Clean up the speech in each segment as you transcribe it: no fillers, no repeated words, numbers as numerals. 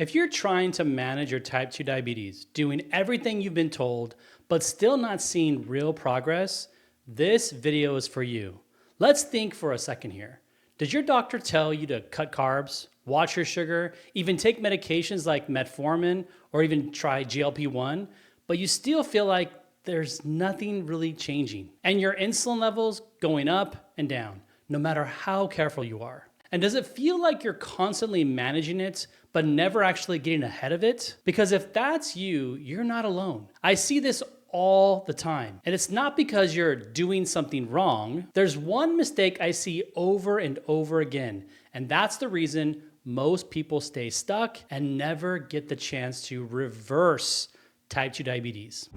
If you're trying to manage your type 2 diabetes, doing everything you've been told, but still not seeing real progress, this video is for you. Let's think for a second here. Did your doctor tell you to cut carbs, watch your sugar, even take medications like metformin, or even try GLP-1, but you still feel like there's nothing really changing, and your insulin levels going up and down, no matter how careful you are? And does it feel like you're constantly managing it, but never actually getting ahead of it? Because if that's you, you're not alone. I see this all the time. And it's not because you're doing something wrong. There's one mistake I see over and over again, and that's the reason most people stay stuck and never get the chance to reverse type 2 diabetes.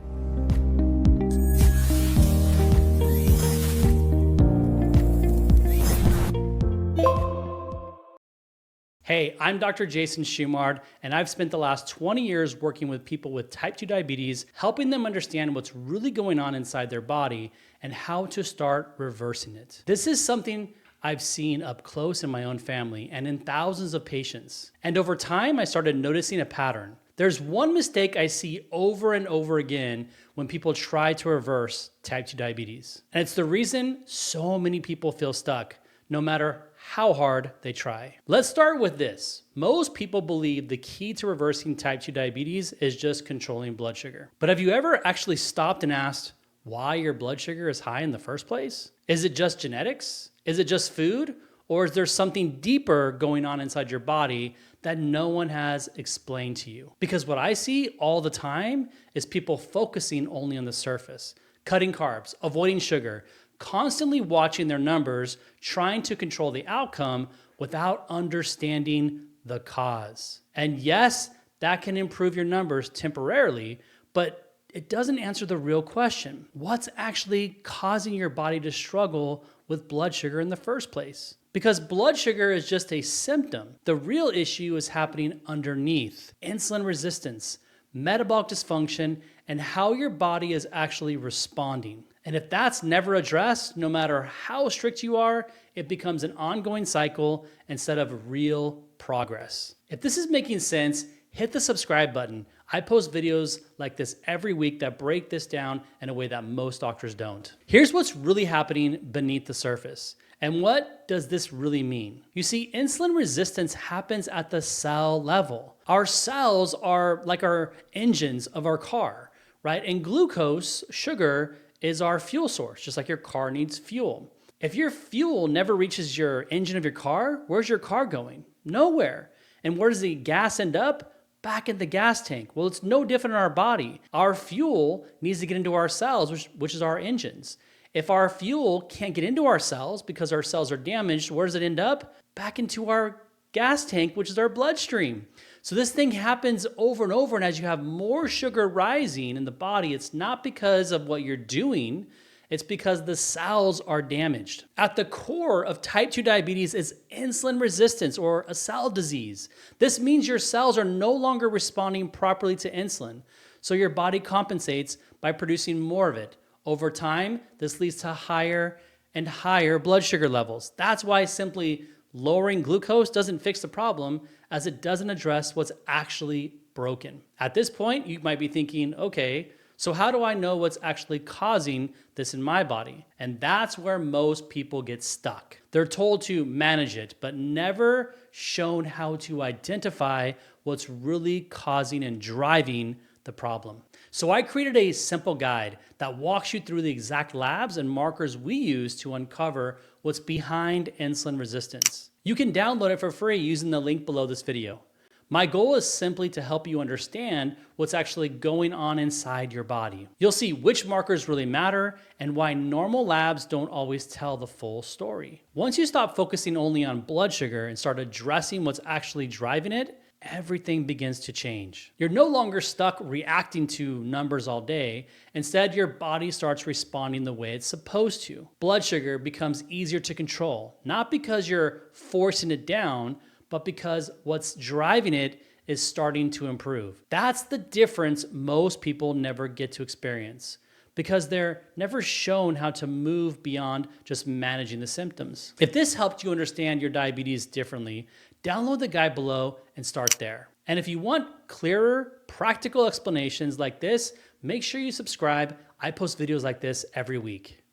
Hey, I'm Dr. Jason Schumard, and I've spent the last 20 years working with people with type 2 diabetes, helping them understand what's really going on inside their body and how to start reversing it. This is something I've seen up close in my own family and in thousands of patients. And over time, I started noticing a pattern. There's one mistake I see over and over again when people try to reverse type 2 diabetes. And it's the reason so many people feel stuck, no matter how hard they try. Let's start with this. Most people believe the key to reversing type 2 diabetes is just controlling blood sugar. But have you ever actually stopped and asked why your blood sugar is high in the first place? Is it just genetics? Is it just food? Or is there something deeper going on inside your body that no one has explained to you? Because what I see all the time is people focusing only on the surface, cutting carbs, avoiding sugar, constantly watching their numbers, trying to control the outcome without understanding the cause. And yes, that can improve your numbers temporarily, but it doesn't answer the real question. What's actually causing your body to struggle with blood sugar in the first place? Because blood sugar is just a symptom. The real issue is happening underneath: insulin resistance, metabolic dysfunction, and how your body is actually responding. And if that's never addressed, no matter how strict you are, it becomes an ongoing cycle instead of real progress. If this is making sense, hit the subscribe button. I post videos like this every week that break this down in a way that most doctors don't. Here's what's really happening beneath the surface. And what does this really mean? You see, insulin resistance happens at the cell level. Our cells are like our engines of our car, right? And glucose, sugar, is our fuel source, just like your car needs fuel. If your fuel never reaches your engine of your car, where's your car going? Nowhere. And where does the gas end up? Back in the gas tank. Well, it's no different in our body. Our fuel needs to get into our cells, which is our engines. If our fuel can't get into our cells because our cells are damaged, where does it end up? Back into our gas tank, which is our bloodstream. So this thing happens over and over, and as you have more sugar rising in the body, it's not because of what you're doing, it's because the cells are damaged. At the core of type 2 diabetes is insulin resistance, or a cell disease. This means your cells are no longer responding properly to insulin, so your body compensates by producing more of it. Over time, this leads to higher and higher blood sugar levels. That's why simply lowering glucose doesn't fix the problem, as it doesn't address what's actually broken. At this point, you might be thinking, okay, so how do I know what's actually causing this in my body? And that's where most people get stuck. They're told to manage it, but never shown how to identify what's really causing and driving the problem. So I created a simple guide that walks you through the exact labs and markers we use to uncover what's behind insulin resistance. You can download it for free using the link below this video. My goal is simply to help you understand what's actually going on inside your body. You'll see which markers really matter and why normal labs don't always tell the full story. Once you stop focusing only on blood sugar and start addressing what's actually driving it, everything begins to change. You're no longer stuck reacting to numbers all day. Instead, your body starts responding the way it's supposed to. Blood sugar becomes easier to control, not because you're forcing it down, but because what's driving it is starting to improve. That's the difference most people never get to experience, because they're never shown how to move beyond just managing the symptoms. If this helped you understand your diabetes differently, download the guide below and start there. And if you want clearer, practical explanations like this, make sure you subscribe. I post videos like this every week.